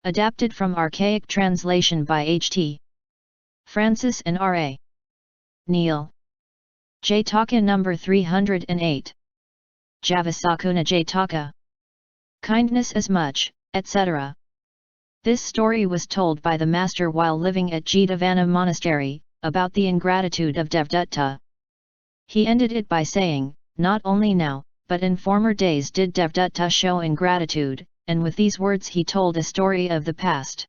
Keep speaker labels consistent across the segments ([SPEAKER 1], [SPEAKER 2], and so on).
[SPEAKER 1] Adapted from archaic translation by H.T. Francis and R.A. Neil. Jataka number 308. Javasakuṇa Jataka. Kindness as much, etc. This story was told by the master while living at Jataka monastery, about the ingratitude of Devdutta. He ended it by saying, "Not only now, but in former days did Devdutta show ingratitude," and with these words he told a story of the past.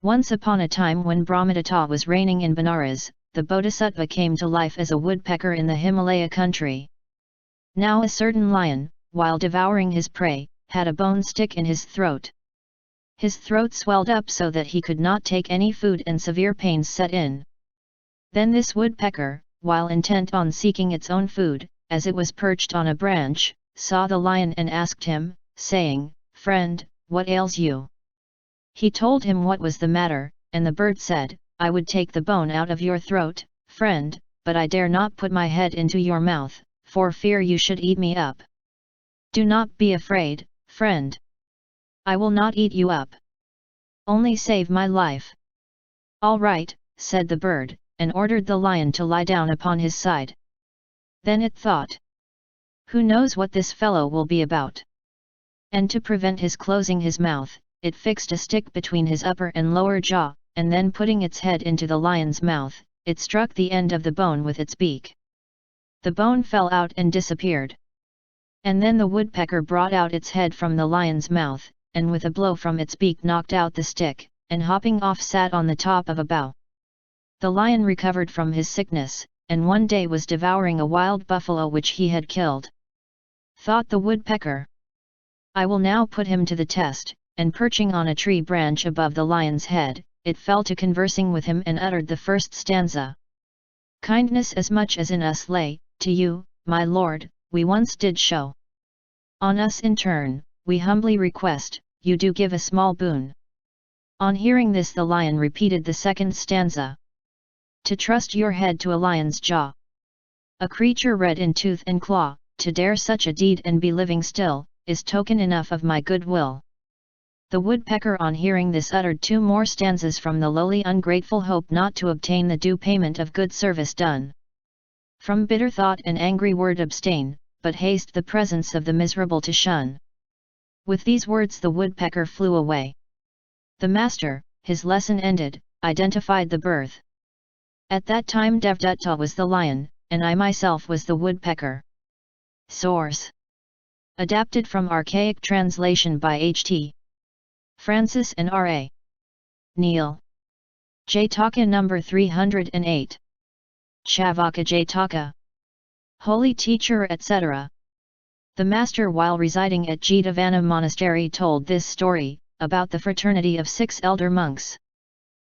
[SPEAKER 1] Once upon a time when Brahmadatta was reigning in Benares, the Bodhisattva came to life as a woodpecker in the Himalaya country. Now a certain lion, while devouring his prey, had a bone stick in his throat. His throat swelled up so that he could not take any food and severe pains set in. Then this woodpecker, while intent on seeking its own food, as it was perched on a branch, saw the lion and asked him, saying, "Friend, what ails you?" He told him what was the matter, and the bird said, "I would take the bone out of your throat, friend, but I dare not put my head into your mouth, for fear you should eat me up. Do not be afraid, friend. I will not eat you up. Only save my life." "All right," said the bird, and ordered the lion to lie down upon his side. Then it thought, "Who knows what this fellow will be about?" And to prevent his closing his mouth, it fixed a stick between his upper and lower jaw, and then putting its head into the lion's mouth, it struck the end of the bone with its beak. The bone fell out and disappeared. And then the woodpecker brought out its head from the lion's mouth, and with a blow from its beak knocked out the stick, and hopping off sat on the top of a bough. The lion recovered from his sickness, and one day was devouring a wild buffalo which he had killed. Thought the woodpecker, "I will now put him to the test," and perching on a tree branch above the lion's head, it fell to conversing with him and uttered the first stanza. "Kindness as much as in us lay, to you, my lord, we once did show. On us in turn, we humbly request, you do give a small boon." On hearing this the lion repeated the second stanza. "To trust your head to a lion's jaw. A creature red in tooth and claw, to dare such a deed and be living still, is token enough of my good will." The woodpecker on hearing this uttered two more stanzas from the lowly ungrateful hope not to obtain the due payment of good service done. From bitter thought and angry word abstain, but haste the presence of the miserable to shun. With these words the woodpecker flew away. The master, his lesson ended, identified the birth. At that time Devdutta was the lion, and I myself was the woodpecker. Source. Adapted from archaic translation by H.T. Francis and R.A. Neil. Jataka number 308. Chavaka Jataka. Holy Teacher etc. The master while residing at Jataka monastery told this story, about the fraternity of 6 elder monks.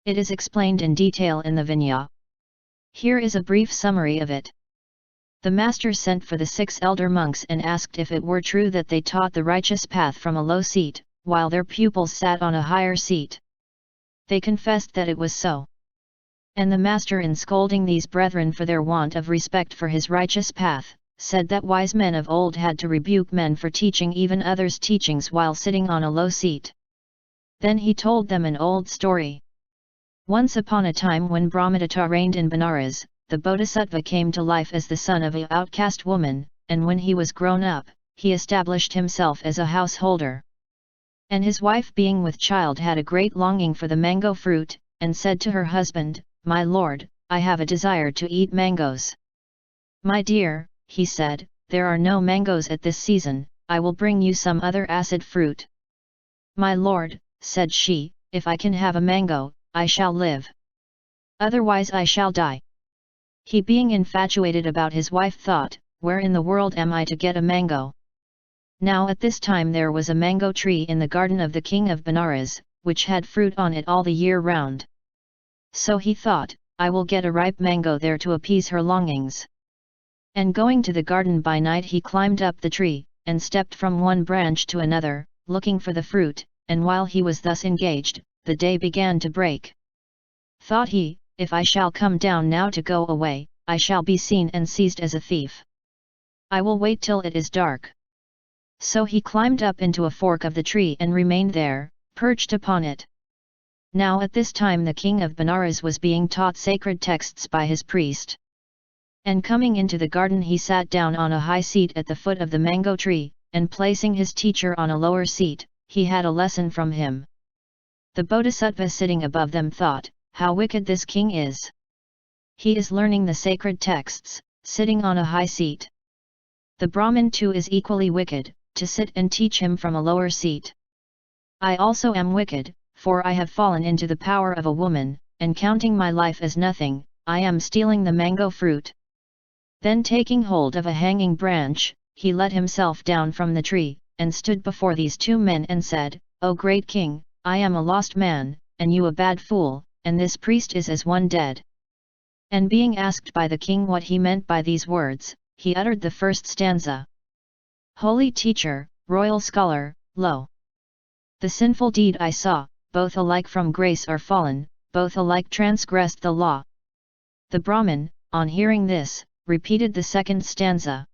[SPEAKER 1] It is explained in detail in the Vinaya. Here is a brief summary of it. The master sent for the 6 elder monks and asked if it were true that they taught the righteous path from a low seat, while their pupils sat on a higher seat. They confessed that it was so. And the master, in scolding these brethren for their want of respect for his righteous path, said that wise men of old had to rebuke men for teaching even others' teachings while sitting on a low seat. Then he told them an old story. Once upon a time when Brahmadatta reigned in Benares, the Bodhisattva came to life as the son of an outcast woman, and when he was grown up, he established himself as a householder. And his wife being with child had a great longing for the mango fruit, and said to her husband, "My lord, I have a desire to eat mangoes." "My dear," he said, "there are no mangoes at this season, I will bring you some other acid fruit." "My lord," said she, "if I can have a mango, I shall live. Otherwise I shall die." He being infatuated about his wife thought, "Where in the world am I to get a mango?" Now at this time there was a mango tree in the garden of the king of Benares, which had fruit on it all the year round. So he thought, "I will get a ripe mango there to appease her longings." And going to the garden by night he climbed up the tree, and stepped from one branch to another, looking for the fruit, and while he was thus engaged, the day began to break. Thought he, "If I shall come down now to go away, I shall be seen and seized as a thief. I will wait till it is dark." So he climbed up into a fork of the tree and remained there, perched upon it. Now at this time the king of Benares was being taught sacred texts by his priest. And coming into the garden he sat down on a high seat at the foot of the mango tree, and placing his teacher on a lower seat, he had a lesson from him. The Bodhisattva sitting above them thought, "How wicked this king is! He is learning the sacred texts, sitting on a high seat. The Brahmin too is equally wicked, to sit and teach him from a lower seat. I also am wicked, for I have fallen into the power of a woman, and counting my life as nothing, I am stealing the mango fruit." Then taking hold of a hanging branch, he let himself down from the tree, and stood before these two men and said, "O great king, I am a lost man, and you a bad fool, and this priest is as one dead." And being asked by the king what he meant by these words, he uttered the first stanza. "Holy teacher, royal scholar, lo! The sinful deed I saw, both alike from grace are fallen, both alike transgressed the law." The Brahmin, on hearing this, repeated the second stanza.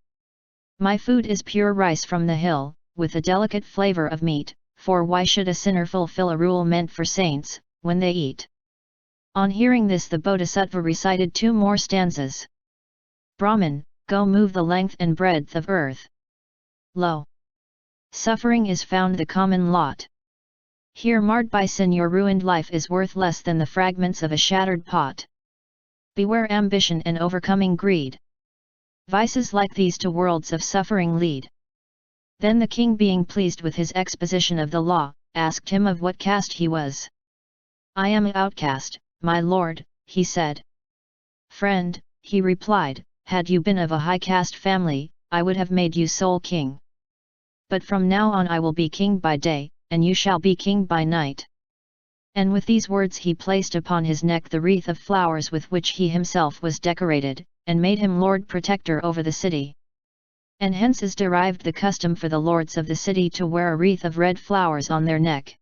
[SPEAKER 1] "My food is pure rice from the hill, with a delicate flavor of meat, for why should a sinner fulfill a rule meant for saints, when they eat?" On hearing this the Bodhisattva recited two more stanzas. "Brahmin, go move the length and breadth of earth. Lo! Suffering is found the common lot. Here marred by sin your ruined life is worth less than the fragments of a shattered pot. Beware ambition and overcoming greed. Vices like these to worlds of suffering lead." Then the king, being pleased with his exposition of the law, asked him of what caste he was. "I am an outcast, my lord," he said. "Friend," he replied, "had you been of a high caste family, I would have made you sole king. But from now on I will be king by day, and you shall be king by night." And with these words he placed upon his neck the wreath of flowers with which he himself was decorated, and made him Lord Protector over the city. And hence is derived the custom for the lords of the city to wear a wreath of red flowers on their neck.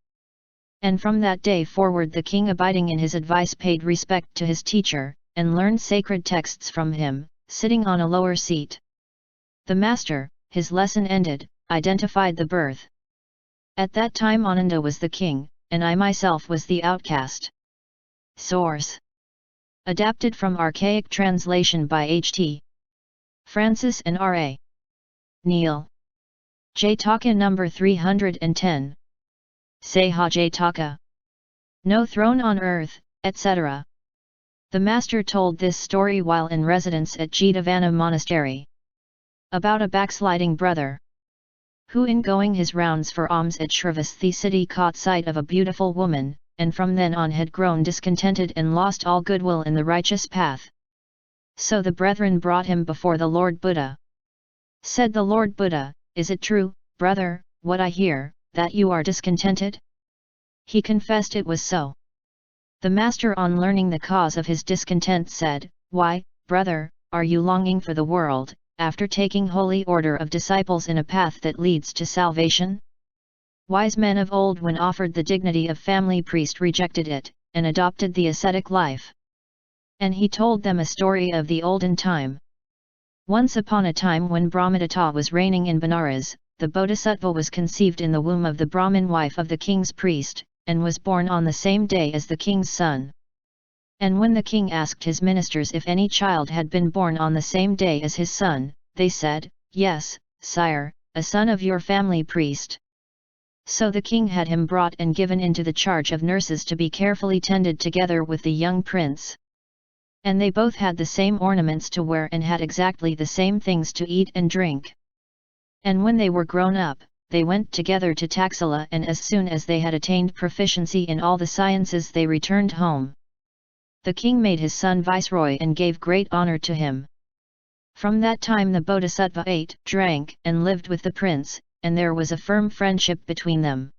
[SPEAKER 1] And from that day forward the king, abiding in his advice, paid respect to his teacher, and learned sacred texts from him, sitting on a lower seat. The master, his lesson ended, identified the birth. At that time Ananda was the king, and I myself was the outcast. Source: adapted from archaic translation by H.T. Francis and R.A. Neal. Jataka number 310. Sayha Jataka. No throne on earth, etc. The master told this story while in residence at Jatavana monastery. About a backsliding brother, who in going his rounds for alms at Shravasthi city caught sight of a beautiful woman, and from then on had grown discontented and lost all goodwill in the righteous path. So the brethren brought him before the Lord Buddha. Said the Lord Buddha, "Is it true, brother, what I hear, that you are discontented?" He confessed it was so. The master, on learning the cause of his discontent, said, "Why, brother, are you longing for the world, after taking holy order of disciples in a path that leads to salvation?" Wise men of old, when offered the dignity of family priest, rejected it, and adopted the ascetic life. And he told them a story of the olden time. Once upon a time, when Brahmadatta was reigning in Benares, the Bodhisattva was conceived in the womb of the Brahmin wife of the king's priest, and was born on the same day as the king's son. And when the king asked his ministers if any child had been born on the same day as his son, they said, "Yes, sire, a son of your family priest." So the king had him brought and given into the charge of nurses to be carefully tended together with the young prince. And they both had the same ornaments to wear and had exactly the same things to eat and drink. And when they were grown up, they went together to Taxila, and as soon as they had attained proficiency in all the sciences they returned home. The king made his son viceroy and gave great honor to him. From that time the Bodhisattva ate, drank, and lived with the prince, and there was a firm friendship between them.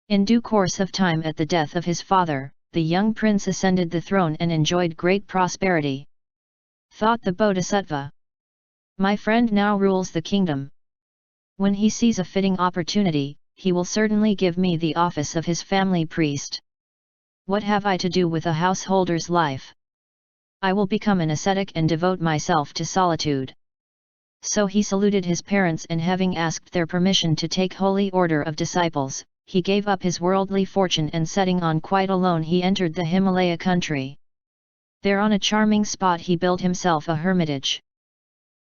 [SPEAKER 1] In due course of time, at the death of his father, the young prince ascended the throne and enjoyed great prosperity. Thought the Bodhisattva, "My friend now rules the kingdom. When he sees a fitting opportunity, he will certainly give me the office of his family priest. What have I to do with a householder's life? I will become an ascetic and devote myself to solitude." So he saluted his parents, and having asked their permission to take holy order of disciples, he gave up his worldly fortune and setting on quite alone he entered the Himalaya country. There on a charming spot he built himself a hermitage.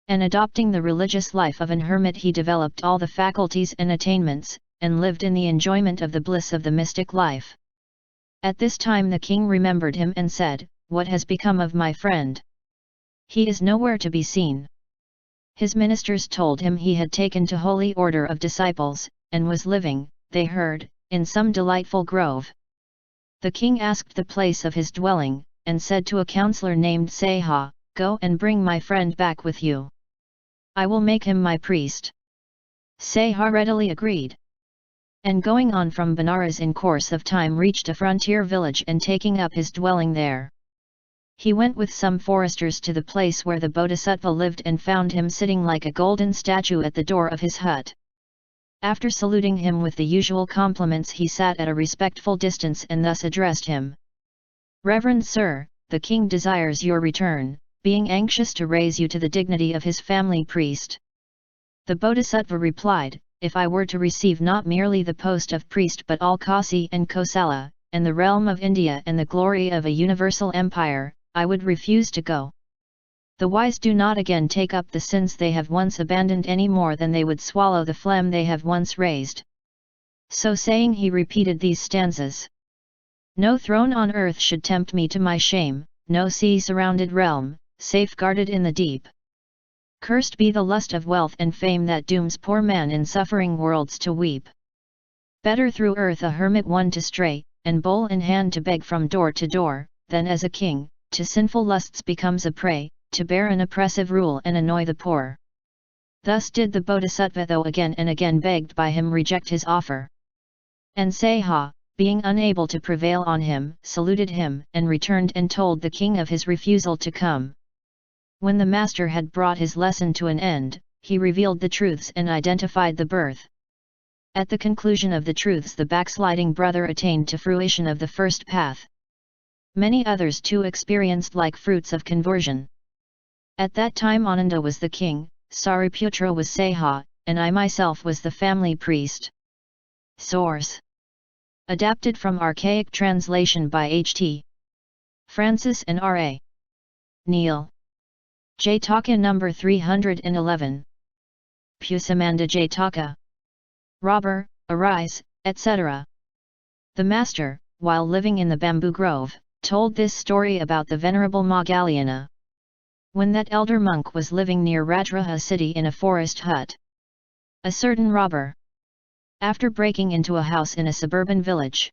[SPEAKER 1] And adopting the religious life of an hermit he developed all the faculties and attainments, and lived in the enjoyment of the bliss of the mystic life. At this time the king remembered him and said, "What has become of my friend? He is nowhere to be seen." His ministers told him he had taken to holy order of disciples, and was living, they heard, in some delightful grove. The king asked the place of his dwelling, and said to a counselor named Sayha, "Go and bring my friend back with you. I will make him my priest." Sayha readily agreed. And going on from Benares in course of time reached a frontier village and taking up his dwelling there. He went with some foresters to the place where the Bodhisattva lived and found him sitting like a golden statue at the door of his hut. After saluting him with the usual compliments he sat at a respectful distance and thus addressed him. "Reverend Sir, the king desires your return, being anxious to raise you to the dignity of his family priest." The Bodhisattva replied, "If I were to receive not merely the post of priest but all Kasi and Kosala, and the realm of India and the glory of a universal empire, I would refuse to go. The wise do not again take up the sins they have once abandoned any more than they would swallow the phlegm they have once raised." So saying he repeated these stanzas. "No throne on earth should tempt me to my shame, no sea-surrounded realm, safeguarded in the deep. Cursed be the lust of wealth and fame that dooms poor man in suffering worlds to weep. Better through earth a hermit one to stray, and bowl in hand to beg from door to door, than as a king, to sinful lusts becomes a prey, to bear an oppressive rule and annoy the poor." Thus did the Bodhisattva though again and again begged by him reject his offer. And Sayha, being unable to prevail on him, saluted him and returned and told the king of his refusal to come. When the master had brought his lesson to an end, he revealed the truths and identified the birth. At the conclusion of the truths the backsliding brother attained to fruition of the first path. Many others too experienced like fruits of conversion. At that time Ananda was the king, Sariputra was Sayha, and I myself was the family priest. Source: adapted from archaic translation by H.T. Francis and R.A. Neil. Jataka number 311. Pucimanda Jataka. Robber, arise, etc. The master, while living in the bamboo grove, told this story about the venerable Moggallana. When that elder monk was living near Rajraha city in a forest hut, a certain robber, after breaking into a house in a suburban village,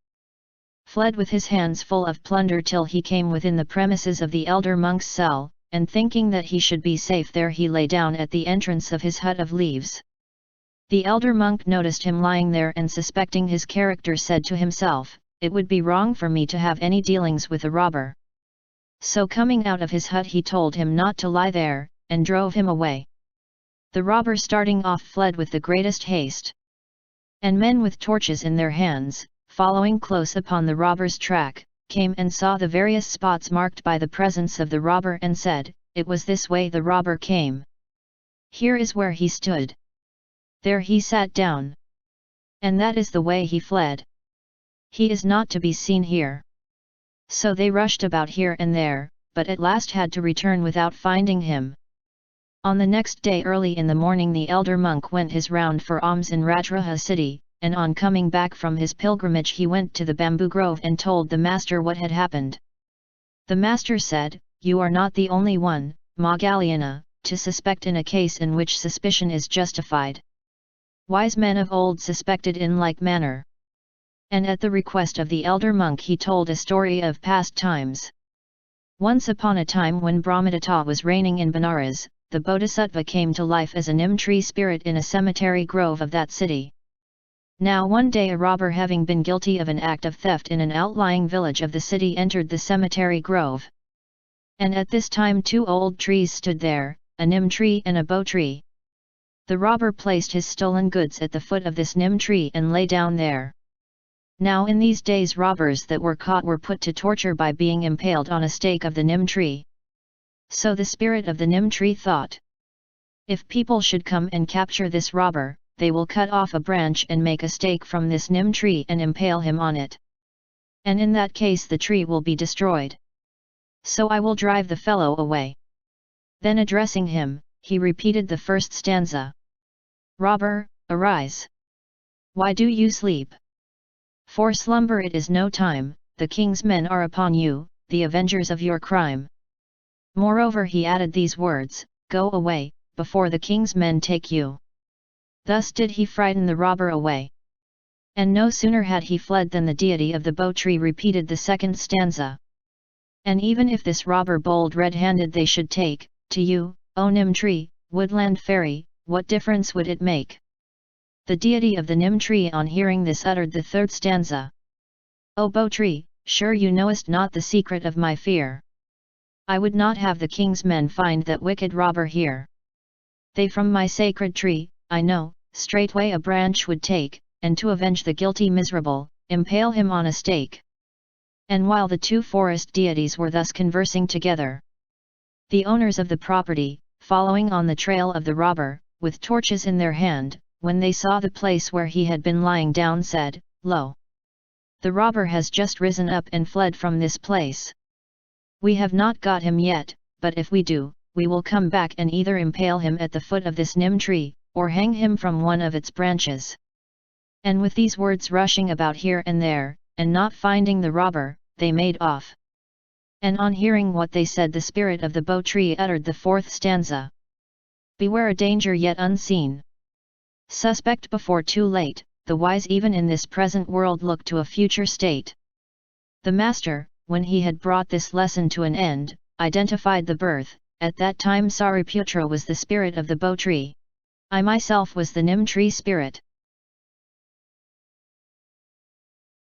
[SPEAKER 1] fled with his hands full of plunder till he came within the premises of the elder monk's cell, and thinking that he should be safe there he lay down at the entrance of his hut of leaves. The elder monk noticed him lying there and suspecting his character said to himself, "It would be wrong for me to have any dealings with a robber." So coming out of his hut he told him not to lie there, and drove him away. The robber starting off fled with the greatest haste. And men with torches in their hands, following close upon the robber's track, came and saw the various spots marked by the presence of the robber and said, "It was this way the robber came. Here is where he stood. There he sat down. And that is the way he fled. He is not to be seen here." So they rushed about here and there, but at last had to return without finding him. On the next day early in the morning the elder monk went his round for alms in Rajraha city, and on coming back from his pilgrimage he went to the bamboo grove and told the master what had happened. The master said, "You are not the only one, Moggallana, to suspect in a case in which suspicion is justified. Wise men of old suspected in like manner." And at the request of the elder monk he told a story of past times. Once upon a time when Brahmadatta was reigning in Benares, the Bodhisattva came to life as a neem tree spirit in a cemetery grove of that city. Now one day a robber having been guilty of an act of theft in an outlying village of the city entered the cemetery grove. And at this time two old trees stood there, a neem tree and a bough tree. The robber placed his stolen goods at the foot of this neem tree and lay down there. Now in these days robbers that were caught were put to torture by being impaled on a stake of the neem tree. So the spirit of the neem tree thought, "If people should come and capture this robber, they will cut off a branch and make a stake from this nim tree and impale him on it. And in that case the tree will be destroyed. So I will drive the fellow away." Then addressing him, he repeated the first stanza. "Robber, arise! Why do you sleep? For slumber it is no time, the king's men are upon you, the avengers of your crime." Moreover he added these words, "Go away, before the king's men take you." Thus did he frighten the robber away. And no sooner had he fled than the deity of the bow tree repeated the second stanza. "And even if this robber bold red-handed they should take, to you, O nim tree, woodland fairy, what difference would it make?" The deity of the nim tree on hearing this uttered the third stanza. "O bow tree, sure you knowest not the secret of my fear. I would not have the king's men find that wicked robber here. They from my sacred tree, I know, straightway a branch would take, and to avenge the guilty miserable, impale him on a stake." And while the two forest deities were thus conversing together, the owners of the property, following on the trail of the robber, with torches in their hand, when they saw the place where he had been lying down said, "Lo! The robber has just risen up and fled from this place. We have not got him yet, but if we do, we will come back and either impale him at the foot of this nim tree, or hang him from one of its branches." And with these words rushing about here and there, and not finding the robber, they made off. And on hearing what they said the spirit of the bow tree uttered the fourth stanza. "Beware a danger yet unseen. Suspect before too late, the wise even in this present world look to a future state." The master, when he had brought this lesson to an end, identified the birth. At that time Sariputra was the spirit of the bow tree. I myself was the nim tree spirit.